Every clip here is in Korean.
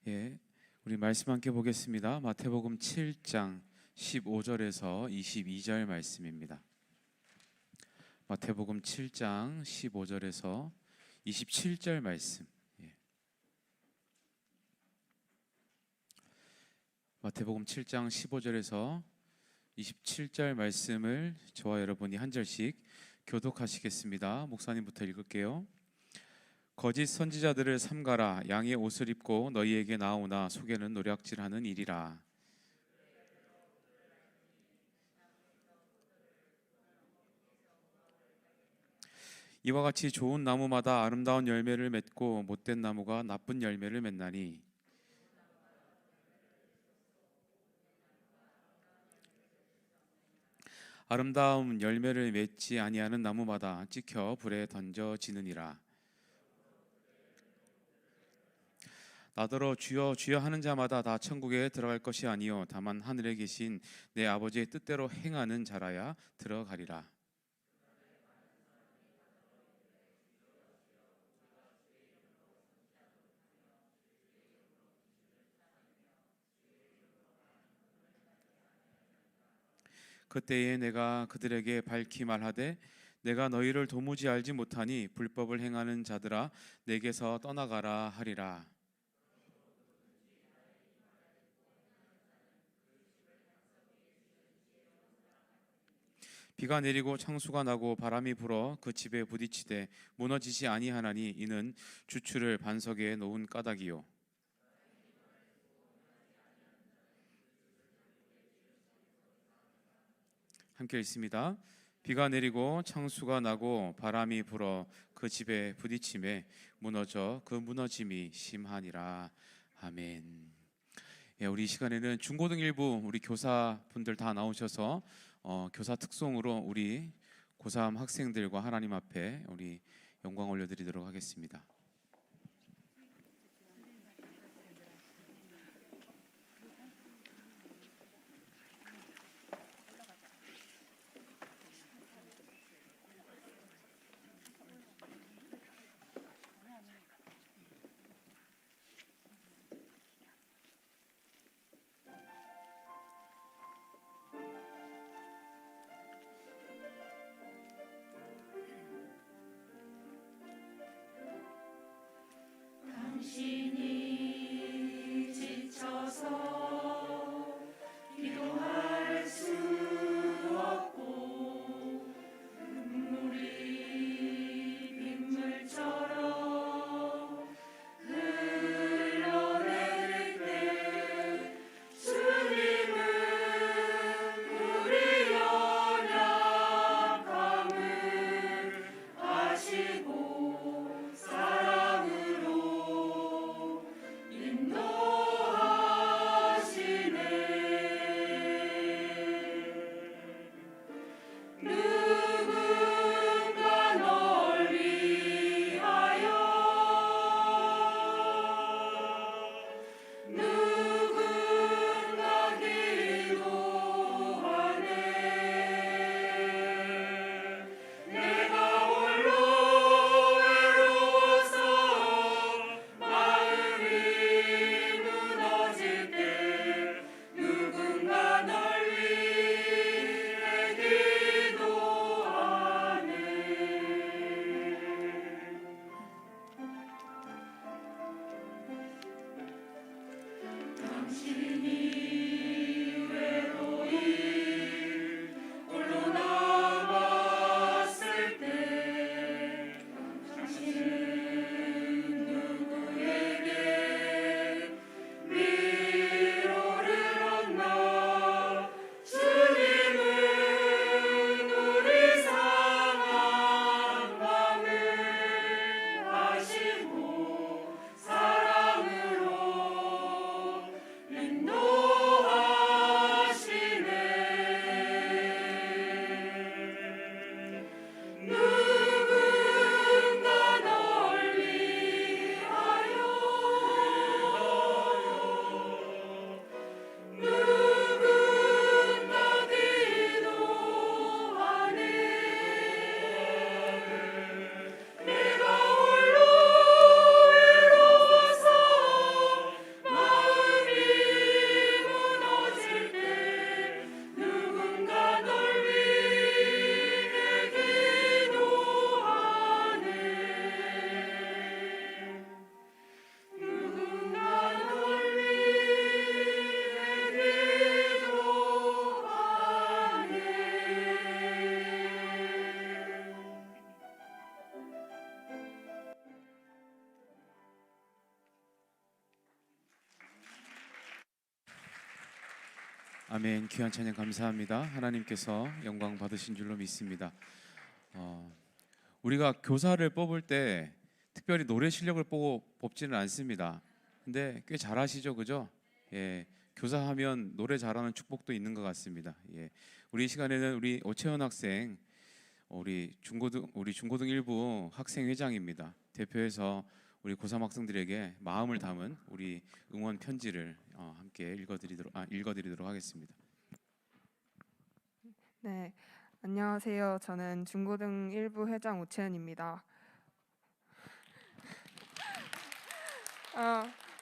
예, 우리 말씀 함께 보겠습니다. 마태복음 7장 15절에서 22절 말씀입니다. 마태복음 7장 15절에서 27절 말씀. 마태복음 7장 15절에서 27절 말씀을 저와 여러분이 한 절씩 교독하시겠습니다. 목사님부터 읽을게요. 거짓 선지자들을 삼가라. 양의 옷을 입고 너희에게 나오나 속에는 노략질하는 일이라. 이와 같이 좋은 나무마다 아름다운 열매를 맺고 못된 나무가 나쁜 열매를 맺나니 아름다운 열매를 맺지 아니하는 나무마다 찍혀 불에 던져지느니라. 나더러 주여 주여 하는 자마다 다 천국에 들어갈 것이 아니요 다만 하늘에 계신 내 아버지의 뜻대로 행하는 자라야 들어가리라. 그때에 내가 그들에게 밝히 말하되 내가 너희를 도무지 알지 못하니 불법을 행하는 자들아 내게서 떠나가라 하리라. 비가 내리고 창수가 나고 바람이 불어 그 집에 부딪히되 무너지지 아니하나니 이는 주추를 반석에 놓은 까닭이요. 함께 읽습니다. 비가 내리고 창수가 나고 바람이 불어 그 집에 부딪힘에 무너져 그 무너짐이 심하니라. 아멘. 예, 우리 이 시간에는 중고등 일부 우리 교사분들 다 나오셔서 교사 특송으로 우리 고3 학생들과 하나님 앞에 우리 영광 올려드리도록 하겠습니다. 아멘. 귀한 찬양 감사합니다. 하나님께서 영광 받으신 줄로 믿습니다. 우리가 교사를 뽑을 때 특별히 노래 실력을 보고 뽑지는 않습니다. 근데 꽤 잘하시죠, 그죠? 예, 교사하면 노래 잘하는 축복도 있는 것 같습니다. 예, 우리 이 시간에는 우리 오채원 학생, 우리 중고등 일부 학생 회장입니다. 대표해서 우리 고3 학생들에게 마음을 담은 우리 응원 편지를 함께 읽어드리도록 하겠습니다. 네, 안녕하세요. 저는 중고등 1부 회장 오채은입니다.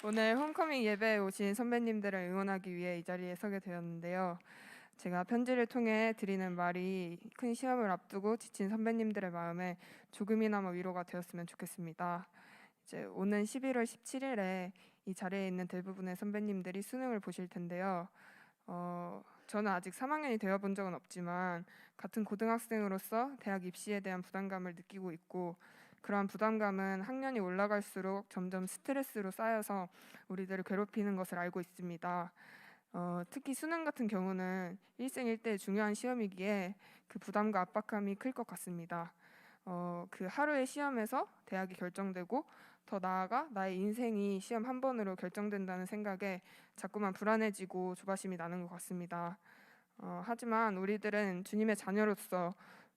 오늘 홈커밍 예배에 오신 선배님들을 응원하기 위해 이 자리에 서게 되었는데요. 제가 편지를 통해 드리는 말이 큰 시험을 앞두고 지친 선배님들의 마음에 조금이나마 위로가 되었으면 좋겠습니다. 이제 오는 11월 17일에 이 자리에 있는 대부분의 선배님들이 수능을 보실 텐데요. 저는 아직 3학년이 되어본 적은 없지만 같은 고등학생으로서 대학 입시에 대한 부담감을 느끼고 있고, 그러한 부담감은 학년이 올라갈수록 점점 스트레스로 쌓여서 우리들을 괴롭히는 것을 알고 있습니다. 특히 수능 같은 경우는 일생일대의 중요한 시험이기에 그 부담과 압박감이 클 것 같습니다. 그 하루의 시험에서 대학이 결정되고 더 나아가 나의 인생이 시험 한 번으로 결정된다는 생각에 자꾸만 불안해지고 조바심이 나는 것 같습니다. 하지만 우리들은 주님의 자녀로서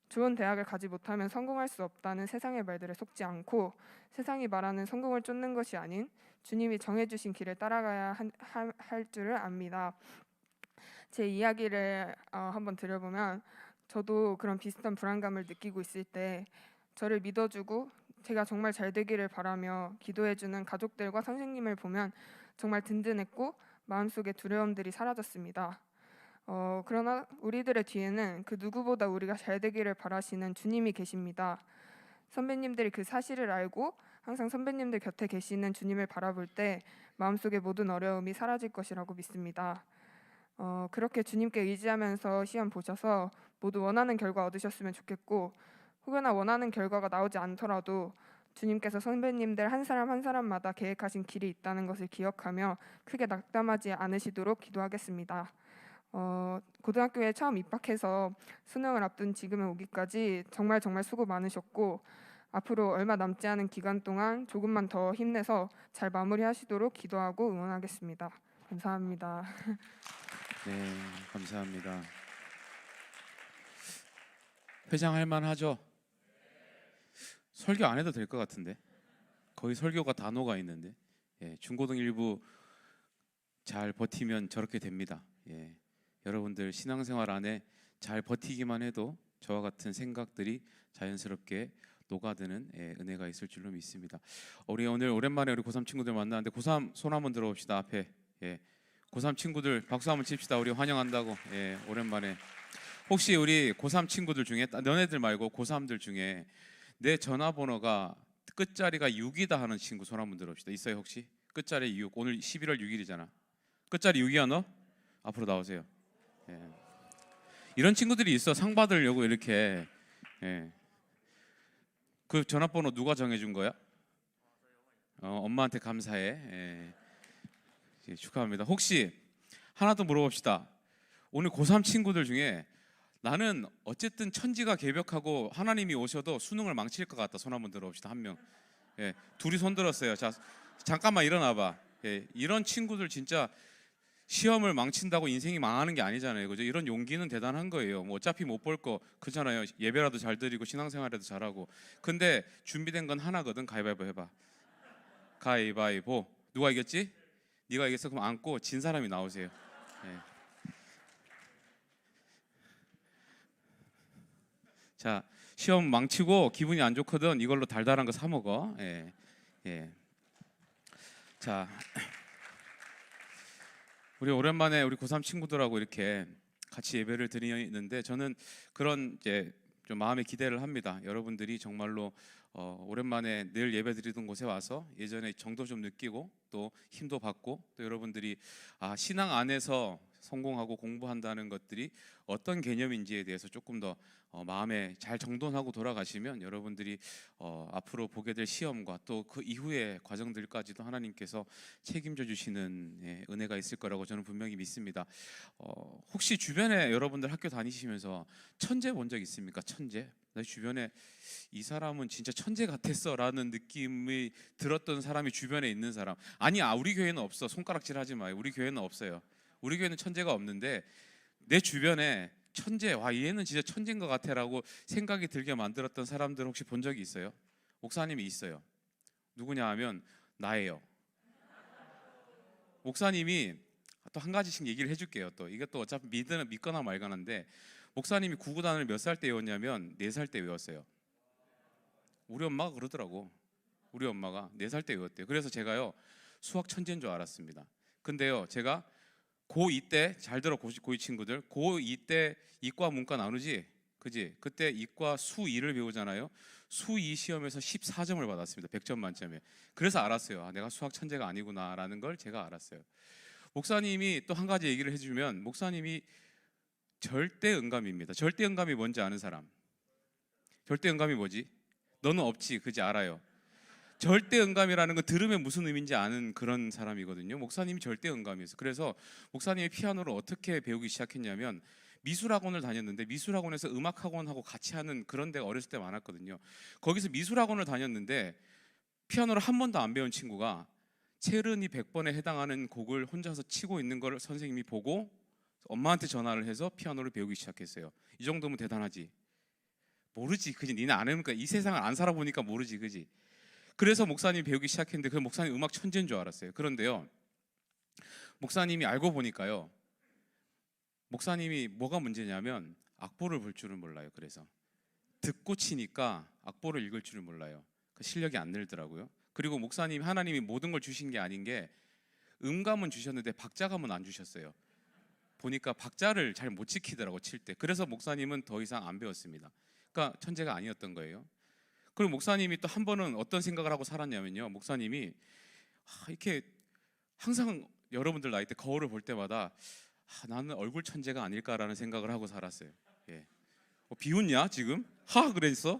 좋은 대학을 가지 못하면 성공할 수 없다는 세상의 말들에 속지 않고 세상이 말하는 성공을 쫓는 것이 아닌 주님이 정해주신 길을 따라가야 할 줄을 압니다. 제 이야기를 한번 들어보면, 저도 그런 비슷한 불안감을 느끼고 있을 때 저를 믿어주고 제가 정말 잘 되기를 바라며 기도해주는 가족들과 선생님을 보면 정말 든든했고 마음속의 두려움들이 사라졌습니다. 그러나 우리들의 뒤에는 그 누구보다 우리가 잘 되기를 바라시는 주님이 계십니다. 선배님들이 그 사실을 알고 항상 선배님들 곁에 계시는 주님을 바라볼 때 마음속의 모든 어려움이 사라질 것이라고 믿습니다. 그렇게 주님께 의지하면서 시험 보셔서 모두 원하는 결과 얻으셨으면 좋겠고, 혹여나 원하는 결과가 나오지 않더라도 주님께서 선배님들 한 사람 한 사람마다 계획하신 길이 있다는 것을 기억하며 크게 낙담하지 않으시도록 기도하겠습니다. 고등학교에 처음 입학해서 수능을 앞둔 지금에 오기까지 정말 수고 많으셨고, 앞으로 얼마 남지 않은 기간 동안 조금만 더 힘내서 잘 마무리하시도록 기도하고 응원하겠습니다. 감사합니다. 네, 감사합니다. 회장할 만하죠? 설교 안 해도 될 것 같은데, 거의 설교가 단어가 있는데, 예, 중고등 일부 잘 버티면 저렇게 됩니다. 예, 여러분들 신앙생활 안에 잘 버티기만 해도 저와 같은 생각들이 자연스럽게 녹아드는 은혜가 있을 줄로 믿습니다. 우리 오늘 오랜만에 우리 고3 친구들 만나는데, 고3 손 한번 들어봅시다. 앞에 고3 친구들 박수 한번 칩시다. 우리 환영한다고. 오랜만에. 혹시 우리 고3 친구들 중에, 너네들 말고 고3들 중에 내 전화번호가 끝자리가 6이다 하는 친구 손 한번 들어봅시다. 있어요 혹시? 끝자리 6. 오늘 11월 6일이잖아. 끝자리 6이야 너? 앞으로 나오세요. 이런 친구들이 있어. 상 받으려고 이렇게. 그 전화번호 누가 정해준 거야? 엄마한테 감사해. 축하합니다. 혹시 하나 더 물어봅시다. 오늘 고3 친구들 중에 나는 어쨌든 천지가 개벽하고 하나님이 오셔도 수능을 망칠 것 같다. 손 한번 들어봅시다. 한 명. 둘이 손 들었어요. 자, 잠깐만 일어나봐. 이런 친구들 진짜 시험을 망친다고 인생이 망하는 게 아니잖아요, 그죠? 이런 용기는 대단한 거예요. 뭐 어차피 못 볼 거 그렇잖아요. 예배라도 잘 드리고 신앙생활에도 잘하고. 근데 준비된 건 하나거든. 가위바위보 해봐. 가위바위보. 누가 이겼지? 네가 이겼어. 그럼 안고 진 사람이 나오세요. 자, 시험 망치고 기분이 안 좋거든. 이걸로 달달한 거 사 먹어. 자, 우리 오랜만에 우리 고3 친구들하고 이렇게 같이 예배를 드리는데, 저는 그런 좀 마음의 기대를 합니다. 여러분들이 정말로 오랜만에 늘 예배 드리던 곳에 와서 예전에 정도 좀 느끼고 또 힘도 받고, 또 여러분들이 신앙 안에서 성공하고 공부한다는 것들이 어떤 개념인지에 대해서 조금 더 마음에 잘 정돈하고 돌아가시면 여러분들이 앞으로 보게 될 시험과 또 그 이후의 과정들까지도 하나님께서 책임져 주시는 은혜가 있을 거라고 저는 분명히 믿습니다. 혹시 주변에 여러분들 학교 다니시면서 천재 본 적 있습니까? 천재? 내 주변에 이 사람은 진짜 천재 같았어라는 느낌이 들었던 사람이 주변에 있는 사람. 아니, 우리 교회는 없어. 손가락질 하지 마요. 우리 교회는 없어요. 우리 교회는 천재가 없는데 내 주변에 천재, 와 얘는 진짜 천재인 것 같아라고 생각이 들게 만들었던 사람들 혹시 본 적이 있어요? 목사님이 있어요. 누구냐 하면 나예요. 목사님이 또 한 가지씩 얘기를 해줄게요. 또 이게 또 어차피 믿거나 말거나인데 목사님이 구구단을 몇 살 때 외웠냐면 4살 때 외웠어요. 우리 엄마가 그러더라고. 우리 엄마가 4살 때 외웠대요. 그래서 제가요 수학 천재인 줄 알았습니다. 근데요 제가 고2 때, 잘 들어 고2 친구들, 고2 때 이과 문과 나누지? 그지? 그때 이과 수2를 배우잖아요. 수2 시험에서 14점을 받았습니다. 100점 만점에. 그래서 알았어요. 내가 수학 천재가 아니구나 라는 걸 제가 알았어요. 목사님이 또 한 가지 얘기를 해주면 목사님이 절대응감입니다. 절대응감이 뭔지 아는 사람? 절대응감이 뭐지? 너는 없지, 그지? 알아요. 절대응감이라는 거 들으면 무슨 의미인지 아는 그런 사람이거든요. 목사님이 절대응감이었어요. 그래서 목사님이 피아노를 어떻게 배우기 시작했냐면 미술학원을 다녔는데 미술학원에서 음악학원하고 같이 하는 그런 데가 어렸을 때 많았거든요. 거기서 미술학원을 다녔는데 피아노를 한 번도 안 배운 친구가 체르니 100번에 해당하는 곡을 혼자서 치고 있는 걸 선생님이 보고 엄마한테 전화를 해서 피아노를 배우기 시작했어요. 이 정도면 대단하지. 모르지, 그지? 니네 안 해보니까 이 세상을 안 살아보니까 모르지, 그지? 그래서 목사님이 배우기 시작했는데 그 목사님 음악 천재인 줄 알았어요. 그런데요, 목사님이 알고 보니까요, 목사님이 뭐가 문제냐면 악보를 볼 줄은 몰라요. 그래서 듣고 치니까 악보를 읽을 줄을 몰라요. 그 실력이 안 늘더라고요. 그리고 목사님 하나님이 모든 걸 주신 게 아닌 게 음감은 주셨는데 박자감은 안 주셨어요. 보니까 박자를 잘 못 지키더라고 칠 때. 그래서 목사님은 더 이상 안 배웠습니다. 그러니까 천재가 아니었던 거예요. 그리고 목사님이 또 한 번은 어떤 생각을 하고 살았냐면요, 목사님이 이렇게 항상 여러분들 나이 때 거울을 볼 때마다 나는 얼굴 천재가 아닐까라는 생각을 하고 살았어요. 예. 비웃냐 지금? 그랬어?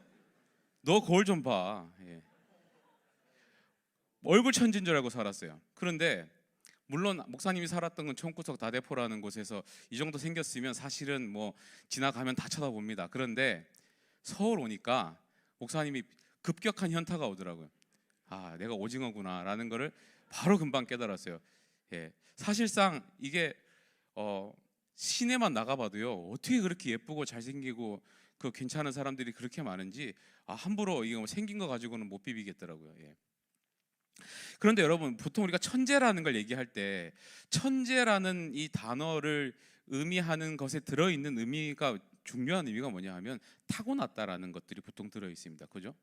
너 거울 좀 봐. 예. 얼굴 천재인 줄 알고 살았어요. 그런데 물론 목사님이 살았던 건 청구석 다대포라는 곳에서 이 정도 생겼으면 사실은 뭐 지나가면 다 쳐다봅니다. 그런데 서울 오니까 목사님이 급격한 현타가 오더라고요. 내가 오징어구나라는 거를 바로 금방 깨달았어요. 예. 사실상 이게 시내만 나가봐도요, 어떻게 그렇게 예쁘고 잘생기고 그 괜찮은 사람들이 그렇게 많은지 함부로 이거 생긴 거 가지고는 못 비비겠더라고요. 예. 그런데 여러분, 보통 우리가 천재라는 걸 얘기할 때 천재라는 이 단어를 의미하는 것에 들어있는 의미가, 중요한 의미가 뭐냐 하면 타고났다라는 것들이 보통 들어 있습니다. 그죠?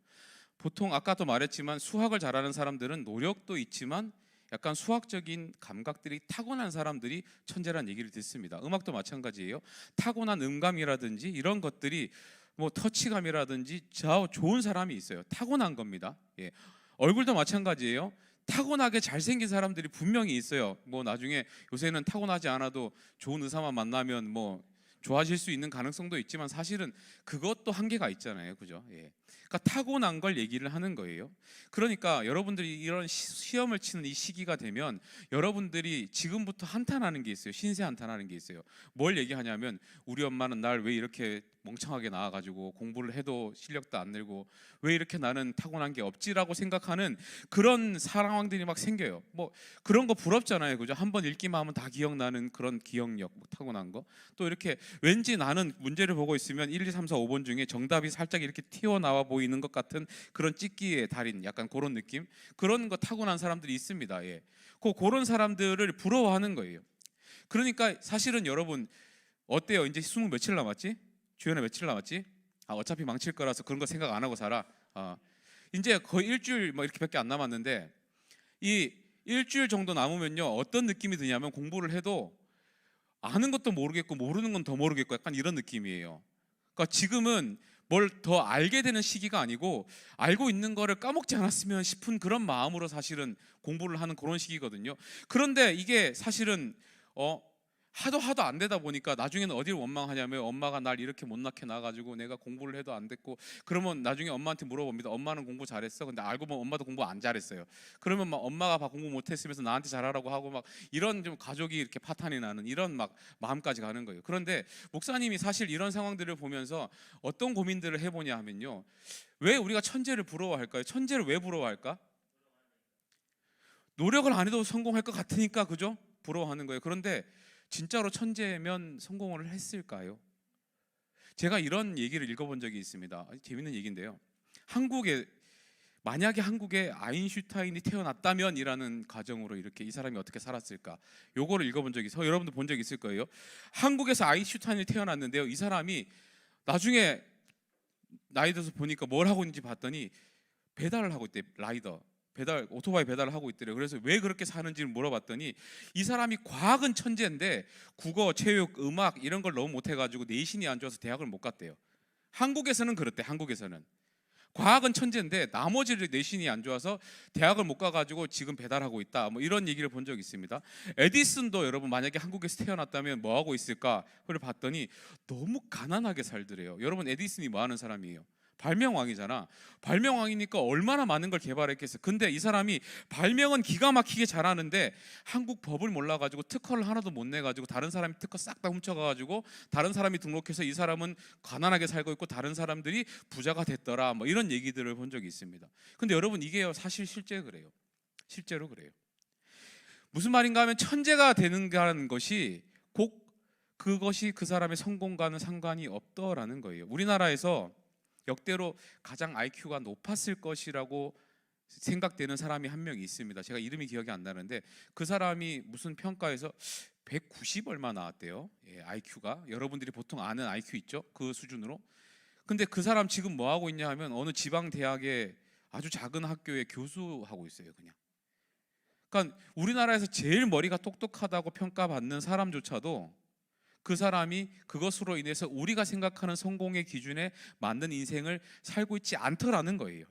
보통 아까도 말했지만 수학을 잘하는 사람들은 노력도 있지만 약간 수학적인 감각들이 타고난 사람들이 천재라는 얘기를 듣습니다. 음악도 마찬가지예요. 타고난 음감이라든지 이런 것들이 뭐 터치감이라든지 좋은 사람이 있어요. 타고난 겁니다. 예. 얼굴도 마찬가지예요. 타고나게 잘생긴 사람들이 분명히 있어요. 뭐 나중에 요새는 타고나지 않아도 좋은 의사만 만나면 뭐 좋아질 수 있는 가능성도 있지만 사실은 그것도 한계가 있잖아요. 그죠? 예. 그러니까 타고난 걸 얘기를 하는 거예요. 그러니까 여러분들이 이런 시험을 치는 이 시기가 되면 여러분들이 지금부터 한탄하는 게 있어요. 신세 한탄하는 게 있어요. 뭘 얘기하냐면 우리 엄마는 날 왜 이렇게 멍청하게 낳아가지고 공부를 해도 실력도 안 늘고 왜 이렇게 나는 타고난 게 없지라고 생각하는 그런 상황들이 막 생겨요. 뭐 그런 거 부럽잖아요. 그죠? 한번 읽기만 하면 다 기억나는 그런 기억력, 뭐 타고난 거. 또 이렇게 왠지 나는 문제를 보고 있으면 1, 2, 3, 4, 5번 중에 정답이 살짝 이렇게 튀어나와 보이는 것 같은 그런 찍기의 달인, 약간 그런 느낌, 그런 거 타고난 사람들이 있습니다. 예. 그런 사람들을 부러워하는 거예요. 그러니까 사실은 여러분 어때요? 이제 20 며칠 남았지? 주연에 며칠 남았지? 어차피 망칠 거라서 그런 거 생각 안 하고 살아. 이제 거의 일주일 뭐 이렇게밖에 안 남았는데 이 일주일 정도 남으면요, 어떤 느낌이 드냐면 공부를 해도 아는 것도 모르겠고 모르는 건 더 모르겠고 약간 이런 느낌이에요. 그러니까 지금은 뭘 더 알게 되는 시기가 아니고 알고 있는 거를 까먹지 않았으면 싶은 그런 마음으로 사실은 공부를 하는 그런 시기거든요. 그런데 이게 사실은 하도 안 되다 보니까 나중에는 어디를 원망하냐면 엄마가 날 이렇게 못 낳게 낳아가지고 내가 공부를 해도 안 됐고, 그러면 나중에 엄마한테 물어봅니다. 엄마는 공부 잘했어? 근데 알고 보면 엄마도 공부 안 잘했어요. 그러면 막 엄마가 공부 못했으면서 나한테 잘하라고 하고 막 이런 좀 가족이 이렇게 파탄이 나는 이런 막 마음까지 가는 거예요. 그런데 목사님이 사실 이런 상황들을 보면서 어떤 고민들을 해보냐 하면요, 왜 우리가 천재를 부러워할까요? 천재를 왜 부러워할까? 노력을 안 해도 성공할 것 같으니까, 그죠? 부러워하는 거예요. 그런데 진짜로 천재면 성공을 했을까요? 제가 이런 얘기를 읽어본 적이 있습니다. 재밌는 얘기인데요. 만약에 한국에 아인슈타인이 태어났다면이라는 가정으로 이렇게 이 사람이 어떻게 살았을까? 요거를 읽어본 적이 있어요. 여러분도 본 적 있을 거예요. 한국에서 아인슈타인이 태어났는데요. 이 사람이 나중에 나이 들어서 보니까 뭘 하고 있는지 봤더니 배달을 하고 있대. 오토바이 배달을 하고 있더래요. 그래서 왜 그렇게 사는지를 물어봤더니 이 사람이 과학은 천재인데 국어, 체육, 음악 이런 걸 너무 못해가지고 내신이 안 좋아서 대학을 못 갔대요. 한국에서는 그렇대. 한국에서는 과학은 천재인데 나머지를 내신이 안 좋아서 대학을 못 가가지고 지금 배달하고 있다. 뭐 이런 얘기를 본 적이 있습니다. 에디슨도 여러분 만약에 한국에서 태어났다면 뭐 하고 있을까? 그걸 봤더니 너무 가난하게 살더래요. 여러분 에디슨이 뭐 하는 사람이에요? 발명왕이잖아. 발명왕이니까 얼마나 많은 걸 개발했겠어. 근데 이 사람이 발명은 기가 막히게 잘하는데 한국 법을 몰라가지고 특허를 하나도 못 내가지고 다른 사람이 특허 싹 다 훔쳐가가지고 다른 사람이 등록해서 이 사람은 가난하게 살고 있고 다른 사람들이 부자가 됐더라. 뭐 이런 얘기들을 본 적이 있습니다. 근데 여러분 이게 사실 실제 그래요. 실제로 그래요. 무슨 말인가 하면 천재가 되는가라는 것이 꼭 그것이 그 사람의 성공과는 상관이 없더라는 거예요. 우리나라에서 역대로 가장 IQ가 높았을 것이라고 생각되는 사람이 한 명 있습니다. 제가 이름이 기억이 안 나는데 그 사람이 무슨 평가에서 190 얼마 나왔대요. IQ가 여러분들이 보통 아는 IQ 있죠? 그 수준으로. 근데 그 사람 지금 뭐 하고 있냐 하면 어느 지방 대학의 아주 작은 학교에 교수하고 있어요. 그냥. 그러니까 우리나라에서 제일 머리가 똑똑하다고 평가받는 사람조차도 그 사람이 그것으로 인해서 우리가 생각하는 성공의 기준에 맞는 인생을 살고 있지 않더라는 거예요.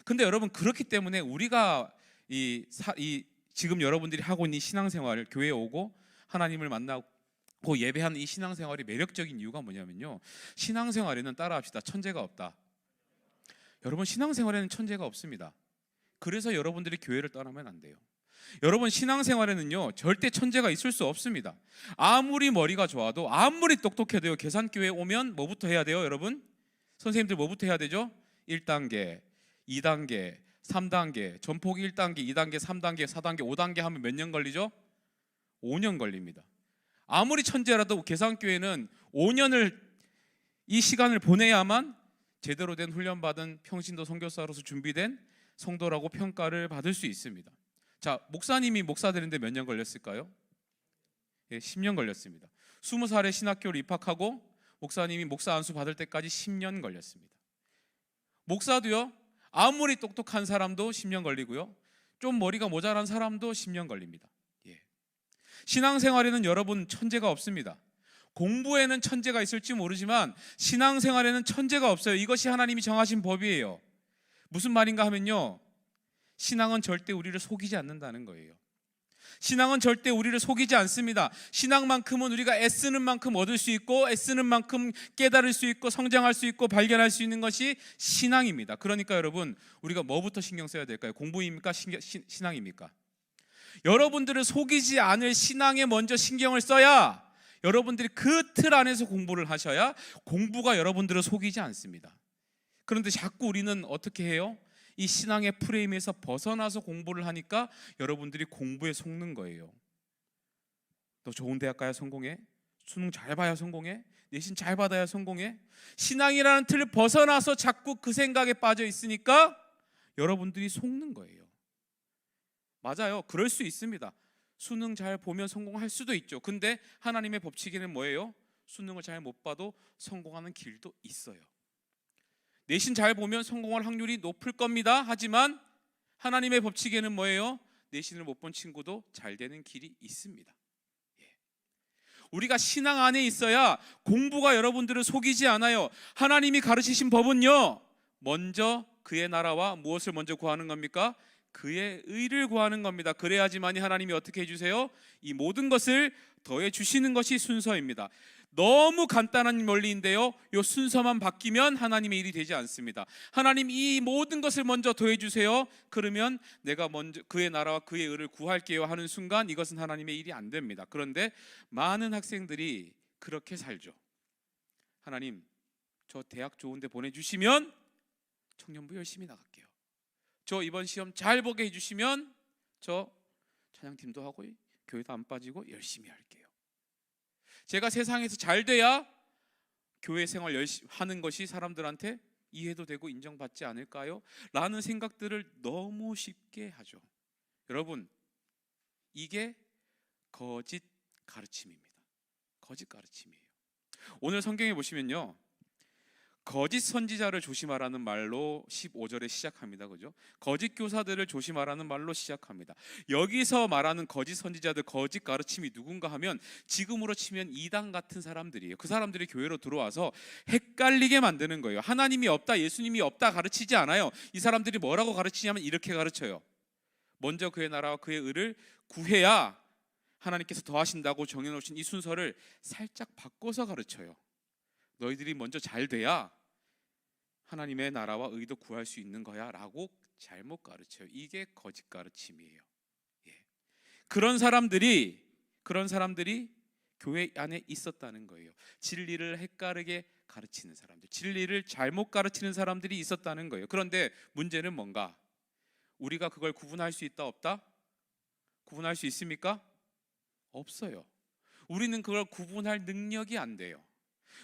근데 여러분 그렇기 때문에 우리가 지금 여러분들이 하고 있는 신앙생활을 교회에 오고 하나님을 만나고 예배하는 이 신앙생활이 매력적인 이유가 뭐냐면요, 신앙생활에는 따라합시다. 천재가 없다. 여러분 신앙생활에는 천재가 없습니다. 그래서 여러분들이 교회를 떠나면 안 돼요. 여러분 신앙생활에는요 절대 천재가 있을 수 없습니다. 아무리 머리가 좋아도 아무리 똑똑해도요 계산교회에 오면 뭐부터 해야 돼요? 여러분 선생님들 뭐부터 해야 되죠? 1단계, 2단계, 3단계, 전폭 1단계, 2단계, 3단계, 4단계, 5단계 하면 몇 년 걸리죠? 5년 걸립니다. 아무리 천재라도 계산교회는 5년을 이 시간을 보내야만 제대로 된 훈련받은 평신도 선교사로서 준비된 성도라고 평가를 받을 수 있습니다. 자, 목사님이 목사 되는데 몇 년 걸렸을까요? 10년 걸렸습니다. 20살에 신학교를 입학하고 목사님이 목사 안수 받을 때까지 10년 걸렸습니다. 목사도요 아무리 똑똑한 사람도 10년 걸리고요 좀 머리가 모자란 사람도 10년 걸립니다. 신앙생활에는 여러분 천재가 없습니다. 공부에는 천재가 있을지 모르지만 신앙생활에는 천재가 없어요. 이것이 하나님이 정하신 법이에요. 무슨 말인가 하면요, 신앙은 절대 우리를 속이지 않는다는 거예요. 신앙은 절대 우리를 속이지 않습니다. 신앙만큼은 우리가 애쓰는 만큼 얻을 수 있고 애쓰는 만큼 깨달을 수 있고 성장할 수 있고 발견할 수 있는 것이 신앙입니다. 그러니까 여러분 우리가 뭐부터 신경 써야 될까요? 공부입니까? 신앙입니까? 여러분들을 속이지 않을 신앙에 먼저 신경을 써야 여러분들이 그 틀 안에서 공부를 하셔야 공부가 여러분들을 속이지 않습니다. 그런데 자꾸 우리는 어떻게 해요? 이 신앙의 프레임에서 벗어나서 공부를 하니까 여러분들이 공부에 속는 거예요. 너 좋은 대학 가야 성공해? 수능 잘 봐야 성공해? 내신 잘 받아야 성공해? 신앙이라는 틀을 벗어나서 자꾸 그 생각에 빠져 있으니까 여러분들이 속는 거예요. 맞아요. 그럴 수 있습니다. 수능 잘 보면 성공할 수도 있죠. 근데 하나님의 법칙에는 뭐예요? 수능을 잘 못 봐도 성공하는 길도 있어요. 내신 잘 보면 성공할 확률이 높을 겁니다. 하지만 하나님의 법칙에는 뭐예요? 내신을 못 본 친구도 잘 되는 길이 있습니다. 우리가 신앙 안에 있어야 공부가 여러분들을 속이지 않아요. 하나님이 가르치신 법은요, 먼저 그의 나라와 무엇을 먼저 구하는 겁니까? 그의 의를 구하는 겁니다. 그래야지만이 하나님이 어떻게 해주세요? 이 모든 것을 더해 주시는 것이 순서입니다. 너무 간단한 원리인데요, 이 순서만 바뀌면 하나님의 일이 되지 않습니다. 하나님 이 모든 것을 먼저 더해 주세요. 그러면 내가 먼저 그의 나라와 그의 의를 구할게요 하는 순간 이것은 하나님의 일이 안 됩니다. 그런데 많은 학생들이 그렇게 살죠. 하나님, 저 대학 좋은 데 보내주시면 청년부 열심히 나갈게요. 저 이번 시험 잘 보게 해주시면 저 찬양팀도 하고 교회도 안 빠지고 열심히 할게요. 제가 세상에서 잘 돼야 교회 생활 열심히 하는 것이 사람들한테 이해도 되고 인정받지 않을까요? 라는 생각들을 너무 쉽게 하죠. 여러분, 이게 거짓 가르침입니다. 거짓 가르침이에요. 오늘 성경에 보시면요, 거짓 선지자를 조심하라는 말로 15절에 시작합니다. 그죠? 거짓 교사들을 조심하라는 말로 시작합니다. 여기서 말하는 거짓 선지자들, 거짓 가르침이 누군가 하면 지금으로 치면 이단 같은 사람들이에요. 그 사람들이 교회로 들어와서 헷갈리게 만드는 거예요. 하나님이 없다, 예수님이 없다 가르치지 않아요. 이 사람들이 뭐라고 가르치냐면 이렇게 가르쳐요. 먼저 그의 나라와 그의 의를 구해야 하나님께서 더하신다고 정해놓으신 이 순서를 살짝 바꿔서 가르쳐요. 너희들이 먼저 잘 돼야 하나님의 나라와 의도 구할 수 있는 거야 라고 잘못 가르쳐요. 이게 거짓 가르침이에요. 예. 그런 사람들이 교회 안에 있었다는 거예요. 진리를 헷갈리게 가르치는 사람들, 진리를 잘못 가르치는 사람들이 있었다는 거예요. 그런데 문제는 뭔가? 우리가 그걸 구분할 수 있다 없다? 구분할 수 있습니까? 없어요. 우리는 그걸 구분할 능력이 안 돼요.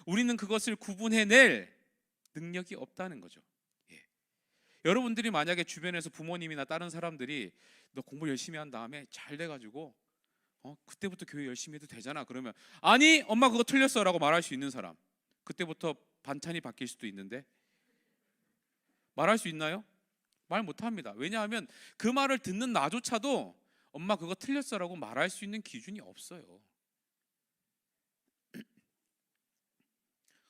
우리는 그것을 구분해낼 능력이 없다는 거죠. 예. 여러분들이 만약에 주변에서 부모님이나 다른 사람들이 너 공부 열심히 한 다음에 잘 돼가지고 그때부터 교회 열심히 해도 되잖아 그러면, 아니 엄마 그거 틀렸어 라고 말할 수 있는 사람, 그때부터 반찬이 바뀔 수도 있는데 말할 수 있나요? 말 못합니다. 왜냐하면 그 말을 듣는 나조차도 엄마 그거 틀렸어 라고 말할 수 있는 기준이 없어요.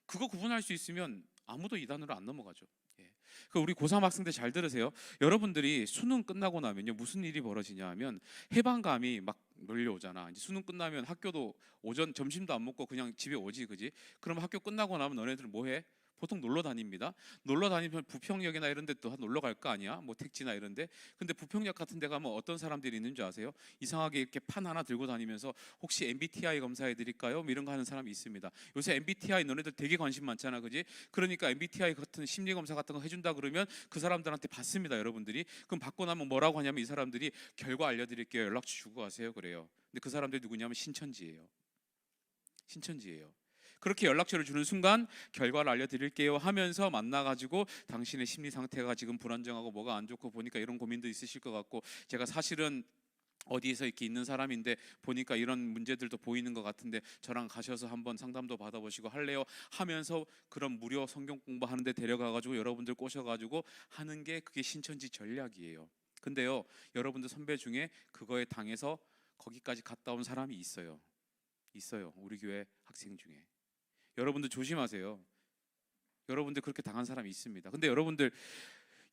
그거 구분할 수 있으면 아무도 이단으로 안 넘어가죠. 예. 우리 고3 학생들 잘 들으세요. 여러분들이 수능 끝나고 나면요 무슨 일이 벌어지냐 하면 해방감이 막 몰려오잖아. 이제 수능 끝나면 학교도 오전 점심도 안 먹고 그냥 집에 오지, 그지? 그럼 학교 끝나고 나면 너네들 뭐 해? 보통 놀러 다닙니다. 놀러 다니면 부평역이나 이런 데 또 놀러 갈 거 아니야? 뭐 택지나 이런 데. 근데 부평역 같은 데 가면 어떤 사람들이 있는 줄 아세요? 이상하게 이렇게 판 하나 들고 다니면서 혹시 MBTI 검사해 드릴까요? 뭐 이런 거 하는 사람이 있습니다. 요새 MBTI 너네들 되게 관심 많잖아, 그지? 그러니까 MBTI 같은 심리 검사 같은 거 해준다 그러면 그 사람들한테 받습니다, 여러분들이. 그럼 받고 나면 뭐라고 하냐면 이 사람들이 결과 알려드릴게요, 연락처 주고 가세요 그래요. 근데 그 사람들이 누구냐면 신천지예요. 신천지예요. 그렇게 연락처를 주는 순간 결과를 알려드릴게요 하면서 만나가지고 당신의 심리 상태가 지금 불안정하고 뭐가 안 좋고 보니까 이런 고민도 있으실 것 같고, 제가 사실은 어디에서 이렇게 있는 사람인데 보니까 이런 문제들도 보이는 것 같은데 저랑 가셔서 한번 상담도 받아보시고 할래요 하면서 그런 무료 성경 공부하는 데 데려가가지고 여러분들 꼬셔가지고 하는 게 그게 신천지 전략이에요. 근데요, 여러분들 선배 중에 그거에 당해서 거기까지 갔다 온 사람이 있어요. 우리 교회 학생 중에. 여러분들 조심하세요. 여러분들 그렇게 당한 사람이 있습니다. 근데 여러분들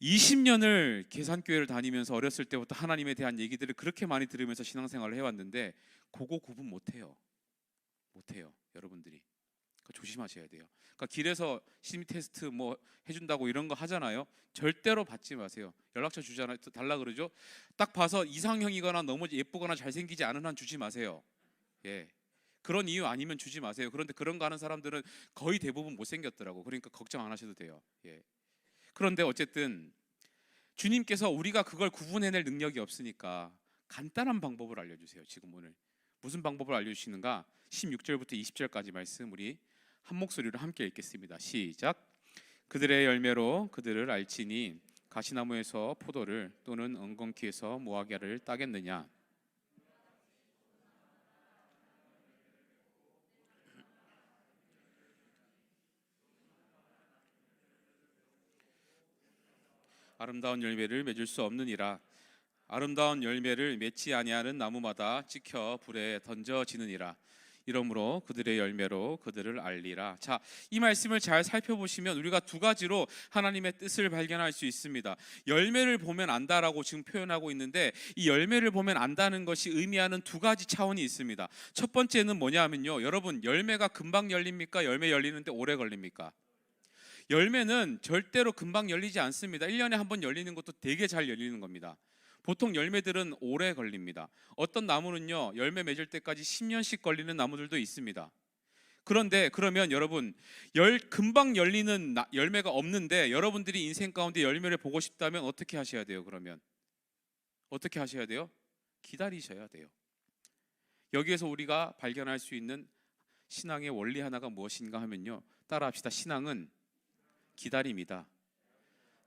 20년을 계산교회를 다니면서 어렸을 때부터 하나님에 대한 얘기들을 그렇게 많이 들으면서 신앙생활을 해왔는데 그거 구분 못해요. 여러분들이. 그러니까 조심하셔야 돼요. 그러니까 길에서 심리 테스트 뭐 해준다고 이런 거 하잖아요. 절대로 받지 마세요. 연락처 주잖아요. 달라 그러죠. 딱 봐서 이상형이거나 너무 예쁘거나 잘생기지 않은 한 주지 마세요. 예. 그런 이유 아니면 주지 마세요. 그런데 그런 거 하는 사람들은 거의 대부분 못생겼더라고. 그러니까 걱정 안 하셔도 돼요. 예. 그런데 어쨌든 주님께서 우리가 그걸 구분해낼 능력이 없으니까 간단한 방법을 알려주세요. 지금 오늘 무슨 방법을 알려주시는가? 16절부터 20절까지 말씀 우리 한 목소리로 함께 읽겠습니다. 시작. 그들의 열매로 그들을 알지니 가시나무에서 포도를 또는 엉겅퀴에서 무화과를 따겠느냐? 아름다운 열매를 맺을 수 없느니라. 아름다운 열매를 맺지 아니하는 나무마다 찍혀 불에 던져지느니라. 이러므로 그들의 열매로 그들을 알리라. 자, 이 말씀을 잘 살펴보시면 우리가 두 가지로 하나님의 뜻을 발견할 수 있습니다. 열매를 보면 안다라고 지금 표현하고 있는데, 이 열매를 보면 안다는 것이 의미하는 두 가지 차원이 있습니다. 첫 번째는 뭐냐면요, 여러분, 열매가 금방 열립니까? 열매 열리는데 오래 걸립니까? 열매는 절대로 금방 열리지 않습니다. 1년에 한 번 열리는 것도 되게 잘 열리는 겁니다. 보통 열매들은 오래 걸립니다. 어떤 나무는요, 열매 맺을 때까지 10년씩 걸리는 나무들도 있습니다. 그런데 그러면 여러분, 금방 열리는 열매가 없는데 여러분들이 인생 가운데 열매를 보고 싶다면 어떻게 하셔야 돼요? 그러면 어떻게 하셔야 돼요? 기다리셔야 돼요. 여기에서 우리가 발견할 수 있는 신앙의 원리 하나가 무엇인가 하면요, 따라합시다. 신앙은 기다림이다.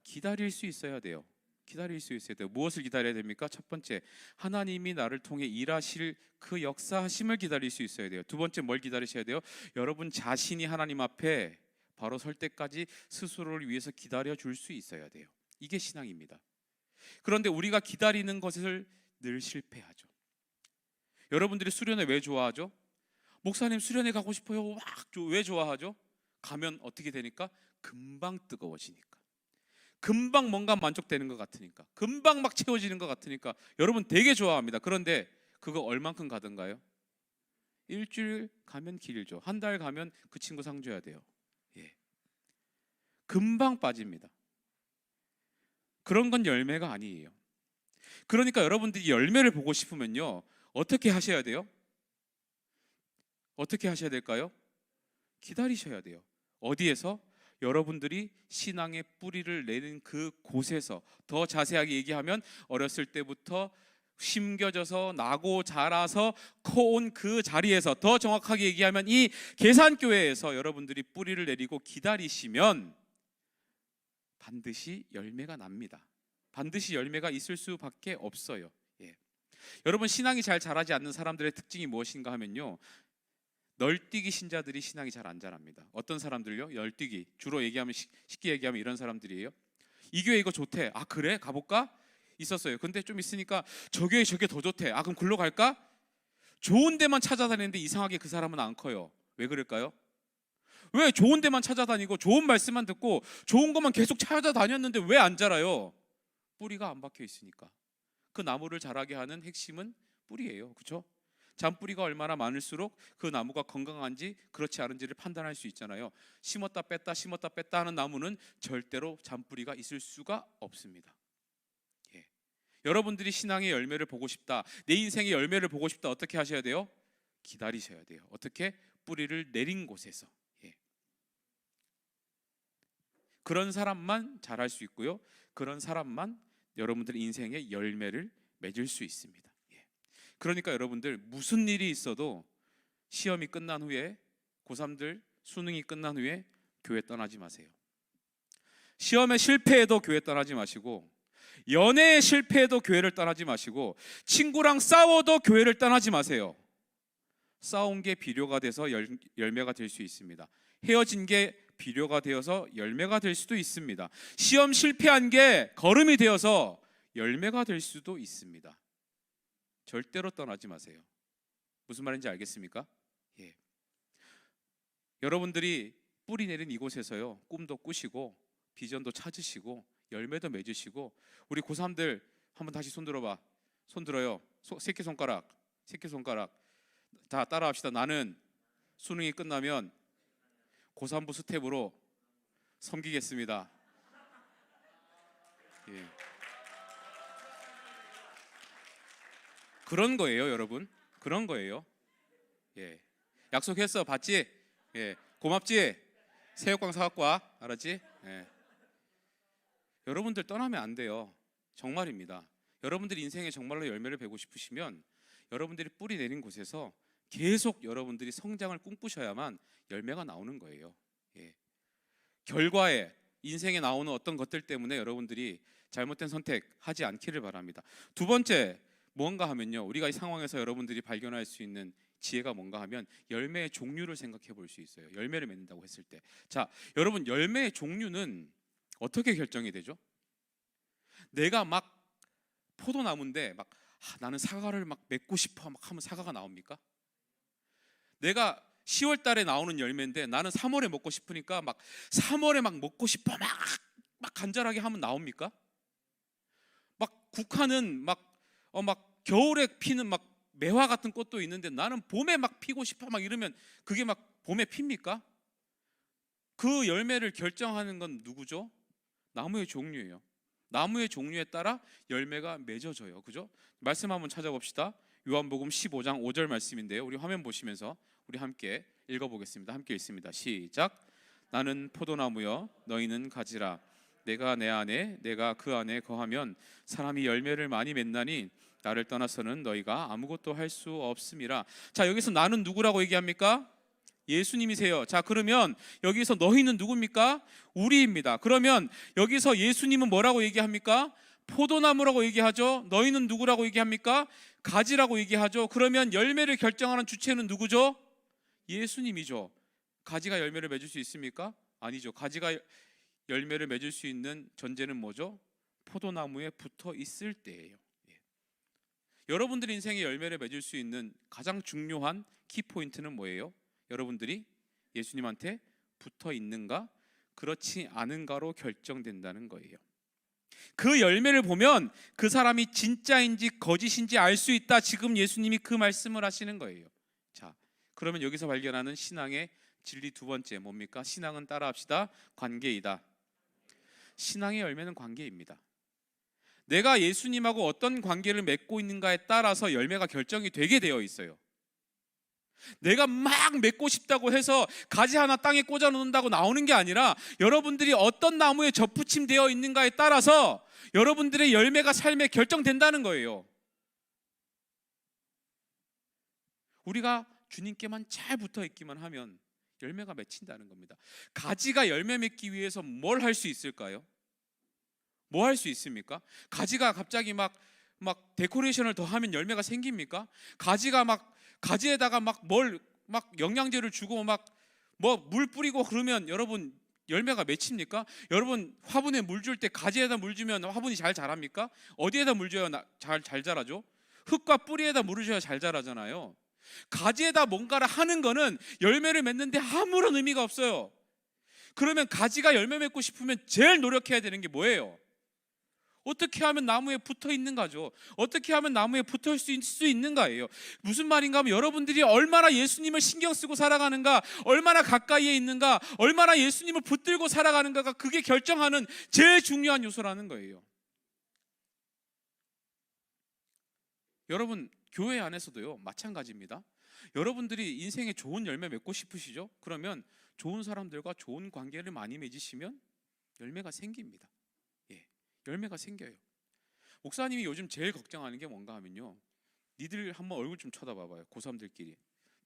기다릴 수 있어야 돼요. 기다릴 수 있어야 돼요. 무엇을 기다려야 됩니까? 첫 번째, 하나님이 나를 통해 일하실 그 역사하심을 기다릴 수 있어야 돼요. 두 번째, 뭘 기다리셔야 돼요? 여러분 자신이 하나님 앞에 바로 설 때까지 스스로를 위해서 기다려 줄 수 있어야 돼요. 이게 신앙입니다. 그런데 우리가 기다리는 것을 늘 실패하죠. 여러분들이 수련회 왜 좋아하죠? 목사님 수련회 가고 싶어요. 왜 좋아하죠? 가면 어떻게 되니까? 금방 뜨거워지니까, 금방 뭔가 만족되는 것 같으니까, 금방 막 채워지는 것 같으니까 여러분 되게 좋아합니다. 그런데 그거 얼만큼 가던가요? 일주일 가면 길죠. 한 달 가면 그 친구 상 줘야 돼요. 예. 금방 빠집니다. 그런 건 열매가 아니에요. 그러니까 여러분들이 열매를 보고 싶으면요, 어떻게 하셔야 돼요? 어떻게 하셔야 될까요? 기다리셔야 돼요. 어디에서? 여러분들이 신앙의 뿌리를 내는 그 곳에서. 더 자세하게 얘기하면 어렸을 때부터 심겨져서 나고 자라서 커온 그 자리에서, 더 정확하게 얘기하면 이 계산교회에서 여러분들이 뿌리를 내리고 기다리시면 반드시 열매가 납니다. 반드시 열매가 있을 수밖에 없어요. 예. 여러분, 신앙이 잘 자라지 않는 사람들의 특징이 무엇인가 하면요, 널뛰기 신자들이 신앙이 잘 안 자랍니다. 어떤 사람들요? 널뛰기, 주로 얘기하면 쉽게 얘기하면 이런 사람들이에요. 이 교회 이거 좋대. 아 그래? 가볼까? 있었어요. 근데 좀 있으니까 저 교회 저게 더 좋대. 아 그럼 글로 갈까? 좋은 데만 찾아다니는데 이상하게 그 사람은 안 커요. 왜 그럴까요? 왜 좋은 데만 찾아다니고 좋은 말씀만 듣고 좋은 것만 계속 찾아다녔는데 왜 안 자라요? 뿌리가 안 박혀 있으니까. 그 나무를 자라게 하는 핵심은 뿌리예요. 그렇죠? 잔뿌리가 얼마나 많을수록 그 나무가 건강한지 그렇지 않은지를 판단할 수 있잖아요. 심었다 뺐다 심었다 뺐다 하는 나무는 절대로 잔뿌리가 있을 수가 없습니다. 예. 여러분들이 신앙의 열매를 보고 싶다, 내 인생의 열매를 보고 싶다, 어떻게 하셔야 돼요? 기다리셔야 돼요. 어떻게? 뿌리를 내린 곳에서. 예. 그런 사람만 잘할 수 있고요, 그런 사람만 여러분들 인생의 열매를 맺을 수 있습니다. 그러니까 여러분들 무슨 일이 있어도 시험이 끝난 후에, 고3들 수능이 끝난 후에 교회 떠나지 마세요. 시험에 실패해도 교회 떠나지 마시고, 연애에 실패해도 교회를 떠나지 마시고, 친구랑 싸워도 교회를 떠나지 마세요. 싸운 게 비료가 돼서 열매가 될 수 있습니다. 헤어진 게 비료가 되어서 열매가 될 수도 있습니다. 시험 실패한 게 걸음이 되어서 열매가 될 수도 있습니다. 절대로 떠나지 마세요. 무슨 말인지 알겠습니까? 예. 여러분들이 뿌리 내린 이곳에서요, 꿈도 꾸시고 비전도 찾으시고 열매도 맺으시고. 우리 고3들 한번 다시 손 들어봐. 손 들어요. 새끼손가락, 새끼손가락. 다 따라합시다. 나는 수능이 끝나면 고3부 스텝으로 섬기겠습니다. 예. 그런 거예요, 여러분. 그런 거예요. 예. 약속했어, 봤지? 예. 고맙지? 새우깡 사갖고 와, 알았지? 예. 여러분들 떠나면 안 돼요. 정말입니다. 여러분들 인생에 정말로 열매를 맺고 싶으시면 여러분들이 뿌리 내린 곳에서 계속 여러분들이 성장을 꿈꾸셔야만 열매가 나오는 거예요. 예. 결과에, 인생에 나오는 어떤 것들 때문에 여러분들이 잘못된 선택하지 않기를 바랍니다. 두 번째, 뭔가 하면요, 우리가 이 상황에서 여러분들이 발견할 수 있는 지혜가 뭔가 하면 열매의 종류를 생각해 볼 수 있어요. 열매를 맺는다고 했을 때, 자, 여러분, 열매의 종류는 어떻게 결정이 되죠? 내가 막 포도나무인데 막 나는 사과를 막 맺고 싶어 막 하면 사과가 나옵니까? 내가 10월 달에 나오는 열매인데 나는 3월에 먹고 싶으니까 막 3월에 막 먹고 싶어 막 간절하게 하면 나옵니까? 막 국화는 막 겨울에 피는 막 매화 같은 꽃도 있는데 나는 봄에 막 피고 싶어 막 이러면 그게 막 봄에 핍니까? 그 열매를 결정하는 건 누구죠? 나무의 종류예요. 나무의 종류에 따라 열매가 맺어져요. 그죠? 말씀 한번 찾아봅시다. 요한복음 15장 5절 말씀인데요. 우리 화면 보시면서 우리 함께 읽어보겠습니다. 함께 읽습니다. 시작. 나는 포도나무여 너희는 가지라. 내가 내 안에 내가 그 안에 거하면 사람이 열매를 많이 맺나니 나를 떠나서는 너희가 아무것도 할 수 없음이라. 자, 여기서 나는 누구라고 얘기합니까? 예수님이세요. 자, 그러면 여기서 너희는 누굽니까? 우리입니다. 그러면 여기서 예수님은 뭐라고 얘기합니까? 포도나무라고 얘기하죠. 너희는 누구라고 얘기합니까? 가지라고 얘기하죠. 그러면 열매를 결정하는 주체는 누구죠? 예수님이죠. 가지가 열매를 맺을 수 있습니까? 아니죠. 가지가 열매를 맺을 수 있는 전제는 뭐죠? 포도나무에 붙어 있을 때예요. 예. 여러분들 인생에 열매를 맺을 수 있는 가장 중요한 키포인트는 뭐예요? 여러분들이 예수님한테 붙어 있는가, 그렇지 않은가로 결정된다는 거예요. 그 열매를 보면 그 사람이 진짜인지 거짓인지 알 수 있다. 지금 예수님이 그 말씀을 하시는 거예요. 자, 그러면 여기서 발견하는 신앙의 진리 두 번째 뭡니까? 신앙은 따라합시다. 관계이다. 신앙의 열매는 관계입니다. 내가 예수님하고 어떤 관계를 맺고 있는가에 따라서 열매가 결정이 되게 되어 있어요. 내가 막 맺고 싶다고 해서 가지 하나 땅에 꽂아 놓는다고 나오는 게 아니라 여러분들이 어떤 나무에 접붙임되어 있는가에 따라서 여러분들의 열매가 삶에 결정된다는 거예요. 우리가 주님께만 잘 붙어 있기만 하면 열매가 맺힌다는 겁니다. 가지가 열매 맺기 위해서 뭘 할 수 있을까요? 뭐 할 수 있습니까? 가지가 갑자기 막 데코레이션을 더 하면 열매가 생깁니까? 가지가 가지에다가 영양제를 주고 물 뿌리고 그러면 여러분 열매가 맺힙니까? 여러분 화분에 물 줄 때 가지에다 물 주면 화분이 잘 자랍니까? 어디에다 물 줘야 잘 자라죠? 흙과 뿌리에다 물을 줘야 잘 자라잖아요. 가지에다 뭔가를 하는 거는 열매를 맺는데 아무런 의미가 없어요. 그러면 가지가 열매 맺고 싶으면 제일 노력해야 되는 게 뭐예요? 어떻게 하면 나무에 붙어 있는가죠. 어떻게 하면 나무에 붙을 수 있는가예요. 무슨 말인가 하면 여러분들이 얼마나 예수님을 신경 쓰고 살아가는가, 얼마나 가까이에 있는가, 얼마나 예수님을 붙들고 살아가는가가 그게 결정하는 제일 중요한 요소라는 거예요. 여러분 교회 안에서도요 마찬가지입니다. 여러분들이 인생에 좋은 열매 맺고 싶으시죠? 그러면 좋은 사람들과 좋은 관계를 많이 맺으시면 열매가 생깁니다. 열매가 생겨요. 목사님이 요즘 제일 걱정하는 게 뭔가 하면요, 니들 한번 얼굴 좀 쳐다봐봐요. 고3들끼리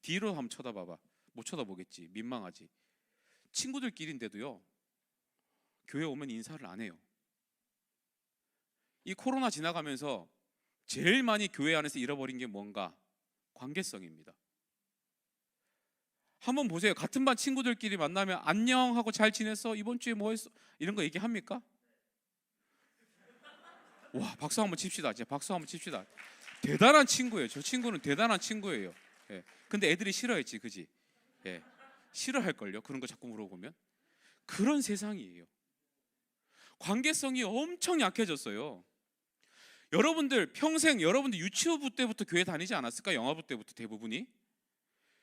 뒤로 한번 쳐다봐봐. 못 쳐다보겠지. 민망하지. 친구들끼리인데도요 교회 오면 인사를 안 해요. 이 코로나 지나가면서 제일 많이 교회 안에서 잃어버린 게 뭔가? 관계성입니다. 한번 보세요. 같은 반 친구들끼리 만나면 안녕 하고 잘 지냈어? 이번 주에 뭐 했어? 이런 거 얘기합니까? 와, 박수 한번 칩시다. 진짜 박수 한번 칩시다. 대단한 친구예요. 저 친구는 대단한 친구예요. 예. 근데 애들이 싫어했지, 그지? 예. 싫어할걸요. 그런 거 자꾸 물어보면. 그런 세상이에요. 관계성이 엄청 약해졌어요. 여러분들 평생 여러분들 유치부 때부터 교회 다니지 않았을까? 영화부 때부터 대부분이.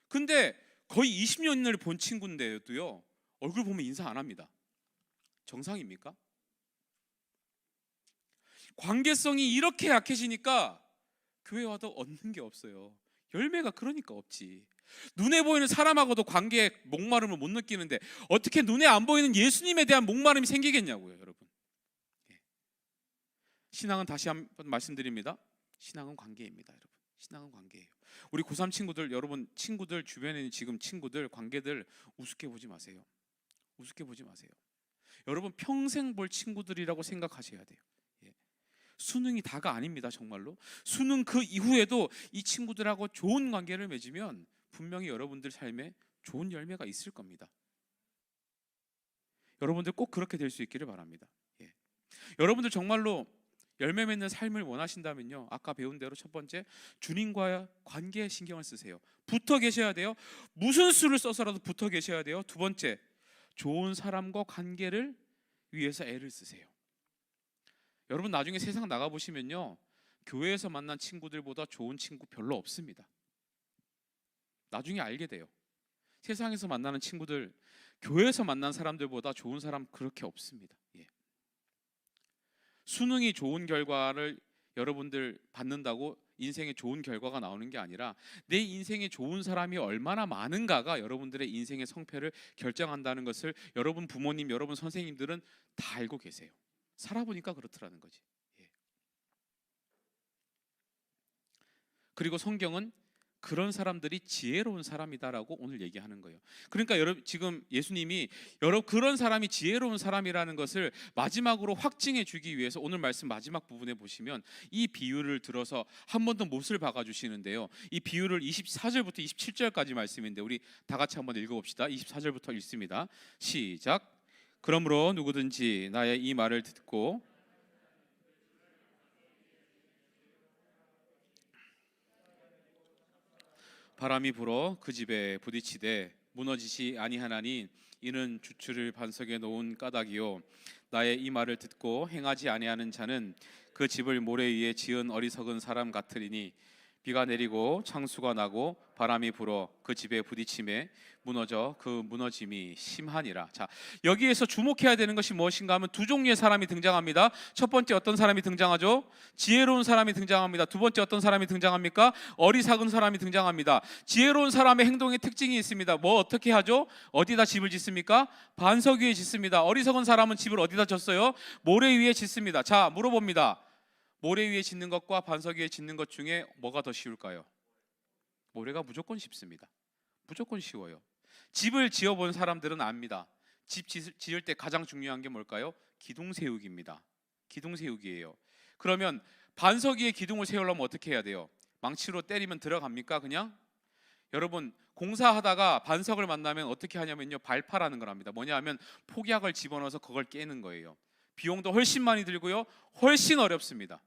근데 거의 20년을 본 친구인데도요 얼굴 보면 인사 안 합니다. 정상입니까? 관계성이 이렇게 약해지니까 교회 와도 얻는 게 없어요. 열매가 그러니까 없지. 눈에 보이는 사람하고도 관계에 목마름을 못 느끼는데 어떻게 눈에 안 보이는 예수님에 대한 목마름이 생기겠냐고요, 여러분. 신앙은 다시 한번 말씀드립니다. 신앙은 관계입니다, 여러분. 신앙은 관계예요. 우리 고3 친구들, 여러분 친구들 주변에 있는 지금 친구들 관계들 우습게 보지 마세요. 우습게 보지 마세요. 여러분 평생 볼 친구들이라고 생각하셔야 돼요. 수능이 다가 아닙니다. 정말로 수능 그 이후에도 이 친구들하고 좋은 관계를 맺으면 분명히 여러분들 삶에 좋은 열매가 있을 겁니다. 여러분들 꼭 그렇게 될 수 있기를 바랍니다. 여러분들 정말로 열매 맺는 삶을 원하신다면요, 아까 배운 대로 첫 번째, 주님과의 관계에 신경을 쓰세요. 붙어 계셔야 돼요. 무슨 수를 써서라도 붙어 계셔야 돼요. 두 번째, 좋은 사람과 관계를 위해서 애를 쓰세요. 여러분 나중에 세상 나가보시면요, 교회에서 만난 친구들보다 좋은 친구 별로 없습니다. 나중에 알게 돼요. 세상에서 만나는 친구들, 교회에서 만난 사람들보다 좋은 사람 그렇게 없습니다. 예. 수능이 좋은 결과를 여러분들 받는다고 인생에 좋은 결과가 나오는 게 아니라 내 인생에 좋은 사람이 얼마나 많은가가 여러분들의 인생의 성패를 결정한다는 것을 여러분 부모님, 여러분 선생님들은 다 알고 계세요. 살아보니까 그렇더라는 거지. 예. 그리고 성경은 그런 사람들이 지혜로운 사람이다라고 오늘 얘기하는 거예요. 그러니까 여러분 지금 예수님이 그런 사람이 지혜로운 사람이라는 것을 마지막으로 확증해 주기 위해서 오늘 말씀 마지막 부분에 보시면 이 비유를 들어서 한 번 더 못을 박아 주시는데요. 이 비유를 24절부터 27절까지 말씀인데 우리 다 같이 한번 읽어 봅시다. 24절부터 읽습니다. 시작. 그러므로 누구든지 나의 이 말을 듣고 바람이 불어 그 집에 부딪히되 무너지지 아니하나니 이는 주추를 반석에 놓은 까닭이요 나의 이 말을 듣고 행하지 아니하는 자는 그 집을 모래 위에 지은 어리석은 사람 같으리니 비가 내리고 창수가 나고 바람이 불어 그 집에 부딪힘에 무너져 그 무너짐이 심하니라. 자, 여기에서 주목해야 되는 것이 무엇인가 하면 두 종류의 사람이 등장합니다. 첫 번째 어떤 사람이 등장하죠? 지혜로운 사람이 등장합니다. 두 번째 어떤 사람이 등장합니까? 어리석은 사람이 등장합니다. 지혜로운 사람의 행동의 특징이 있습니다. 뭐 어떻게 하죠? 어디다 집을 짓습니까? 반석 위에 짓습니다. 어리석은 사람은 집을 어디다 졌어요? 모래 위에 짓습니다. 자, 물어봅니다. 모래 위에 짓는 것과 반석 위에 짓는 것 중에 뭐가 더 쉬울까요? 모래가 무조건 쉽습니다. 무조건 쉬워요. 집을 지어본 사람들은 압니다. 집 지을 때 가장 중요한 게 뭘까요? 기둥 세우기입니다. 기둥 세우기예요. 그러면 반석 위에 기둥을 세우려면 어떻게 해야 돼요? 망치로 때리면 들어갑니까? 그냥? 여러분 공사하다가 반석을 만나면 어떻게 하냐면요, 발파라는 걸 합니다. 뭐냐 하면 폭약을 집어넣어서 그걸 깨는 거예요. 비용도 훨씬 많이 들고요, 훨씬 어렵습니다.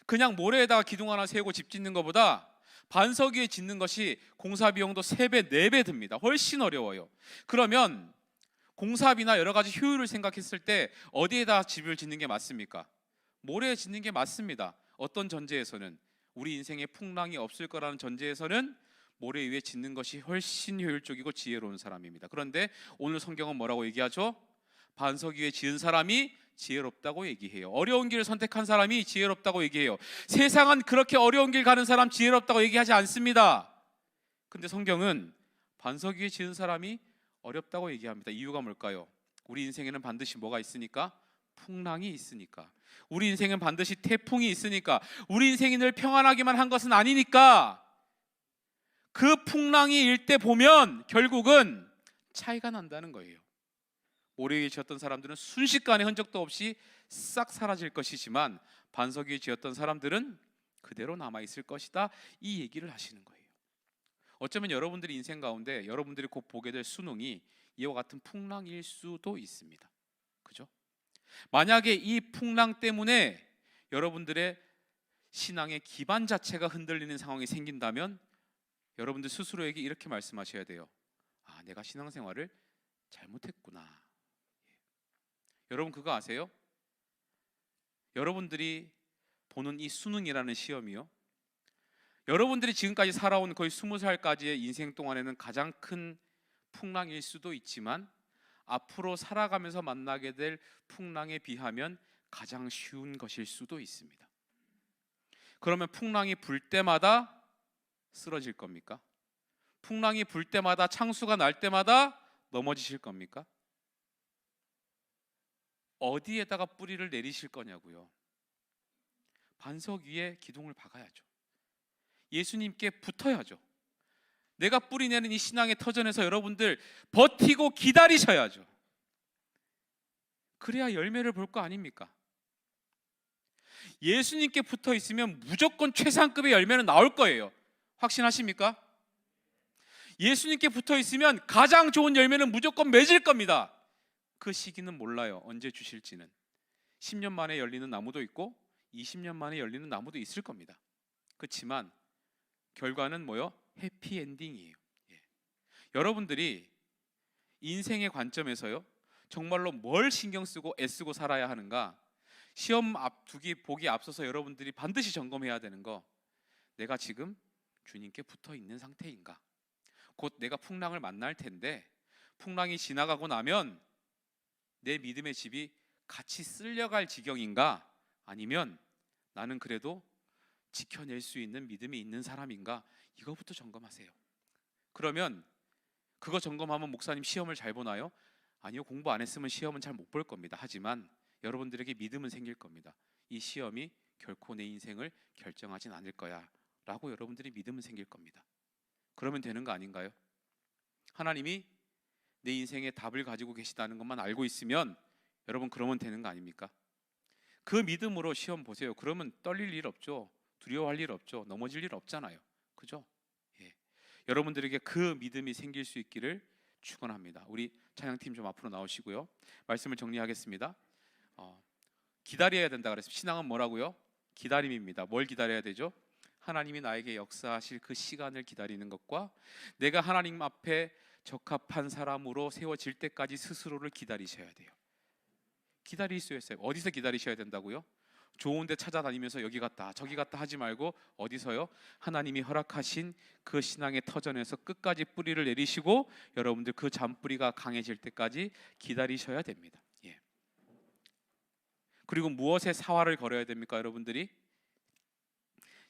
그냥 모래에다가 기둥 하나 세우고 집 짓는 것보다 반석 위에 짓는 것이 공사 비용도 3배, 4배 듭니다. 훨씬 어려워요. 그러면 공사비나 여러 가지 효율을 생각했을 때 어디에다 집을 짓는 게 맞습니까? 모래에 짓는 게 맞습니다. 어떤 전제에서는, 우리 인생에 풍랑이 없을 거라는 전제에서는 모래 위에 짓는 것이 훨씬 효율적이고 지혜로운 사람입니다. 그런데 오늘 성경은 뭐라고 얘기하죠? 반석 위에 지은 사람이 지혜롭다고 얘기해요. 어려운 길을 선택한 사람이 지혜롭다고 얘기해요. 세상은 그렇게 어려운 길 가는 사람 지혜롭다고 얘기하지 않습니다. 근데 성경은 반석 위에 지은 사람이 어렵다고 얘기합니다. 이유가 뭘까요? 우리 인생에는 반드시 뭐가 있으니까? 풍랑이 있으니까. 우리 인생은 반드시 태풍이 있으니까. 우리 인생이 늘 평안하기만 한 것은 아니니까. 그 풍랑이 일 때 보면 결국은 차이가 난다는 거예요. 모래 위에 지었던 사람들은 순식간에 흔적도 없이 싹 사라질 것이지만 반석 위에 지었던 사람들은 그대로 남아있을 것이다, 이 얘기를 하시는 거예요. 어쩌면 여러분들의 인생 가운데 여러분들이 곧 보게 될 수능이 이와 같은 풍랑일 수도 있습니다. 그죠? 만약에 이 풍랑 때문에 여러분들의 신앙의 기반 자체가 흔들리는 상황이 생긴다면 여러분들 스스로에게 이렇게 말씀하셔야 돼요. 아, 내가 신앙생활을 잘못했구나. 여러분 그거 아세요? 여러분들이 보는 이 수능이라는 시험이요, 여러분들이 지금까지 살아온 거의 20살까지의 인생 동안에는 가장 큰 풍랑일 수도 있지만 앞으로 살아가면서 만나게 될 풍랑에 비하면 가장 쉬운 것일 수도 있습니다. 그러면 풍랑이 불 때마다 쓰러질 겁니까? 풍랑이 불 때마다, 창수가 날 때마다 넘어지실 겁니까? 어디에다가 뿌리를 내리실 거냐고요? 반석 위에 기둥을 박아야죠. 예수님께 붙어야죠. 내가 뿌리 내는 이 신앙의 터전에서 여러분들 버티고 기다리셔야죠. 그래야 열매를 볼 거 아닙니까? 예수님께 붙어 있으면 무조건 최상급의 열매는 나올 거예요. 확신하십니까? 예수님께 붙어 있으면 가장 좋은 열매는 무조건 맺을 겁니다. 그 시기는 몰라요. 언제 주실지는. 10년 만에 열리는 나무도 있고 20년 만에 열리는 나무도 있을 겁니다. 그렇지만 결과는 뭐요? 해피엔딩이에요. 예. 여러분들이 인생의 관점에서요, 정말로 뭘 신경 쓰고 애쓰고 살아야 하는가? 시험 앞두기 보기 앞서서 여러분들이 반드시 점검해야 되는 거, 내가 지금 주님께 붙어 있는 상태인가? 곧 내가 풍랑을 만날 텐데 풍랑이 지나가고 나면 내 믿음의 집이 같이 쓸려갈 지경인가? 아니면 나는 그래도 지켜낼 수 있는 믿음이 있는 사람인가? 이거부터 점검하세요. 그러면 그거 점검하면 목사님 시험을 잘 보나요? 아니요, 공부 안 했으면 시험은 잘 못 볼 겁니다. 하지만 여러분들에게 믿음은 생길 겁니다. 이 시험이 결코 내 인생을 결정하진 않을 거야 라고 여러분들이 믿음은 생길 겁니다. 그러면 되는 거 아닌가요? 하나님이 내 인생의 답을 가지고 계시다는 것만 알고 있으면 여러분 그러면 되는 거 아닙니까? 그 믿음으로 시험 보세요. 그러면 떨릴 일 없죠. 두려워할 일 없죠. 넘어질 일 없잖아요. 그죠? 예. 여러분들에게 그 믿음이 생길 수 있기를 축원합니다. 우리 찬양팀 좀 앞으로 나오시고요. 말씀을 정리하겠습니다. 기다려야 된다 그랬어요. 신앙은 뭐라고요? 기다림입니다. 뭘 기다려야 되죠? 하나님이 나에게 역사하실 그 시간을 기다리는 것과 내가 하나님 앞에 적합한 사람으로 세워질 때까지 스스로를 기다리셔야 돼요. 기다릴 수 있어요. 어디서 기다리셔야 된다고요? 좋은 데 찾아다니면서 여기 갔다 저기 갔다 하지 말고 어디서요? 하나님이 허락하신 그 신앙의 터전에서 끝까지 뿌리를 내리시고 여러분들 그 잔뿌리가 강해질 때까지 기다리셔야 됩니다. 예. 그리고 무엇에 사활을 걸어야 됩니까? 여러분들이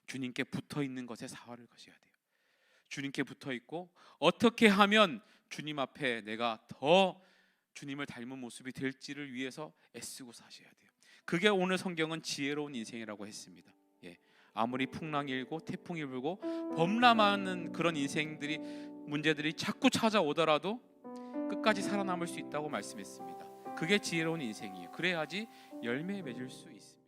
주님께 붙어 있는 것에 사활을 거셔야 돼요. 주님께 붙어 있고 어떻게 하면 주님 앞에 내가 더 주님을 닮은 모습이 될지를 위해서 애쓰고 사셔야 돼요. 그게 오늘 성경은 지혜로운 인생이라고 했습니다. 예. 아무리 풍랑이 일고 태풍이 불고 범람하는 그런 인생들이 문제들이 자꾸 찾아오더라도 끝까지 살아남을 수 있다고 말씀했습니다. 그게 지혜로운 인생이에요. 그래야지 열매 맺을 수 있습니다.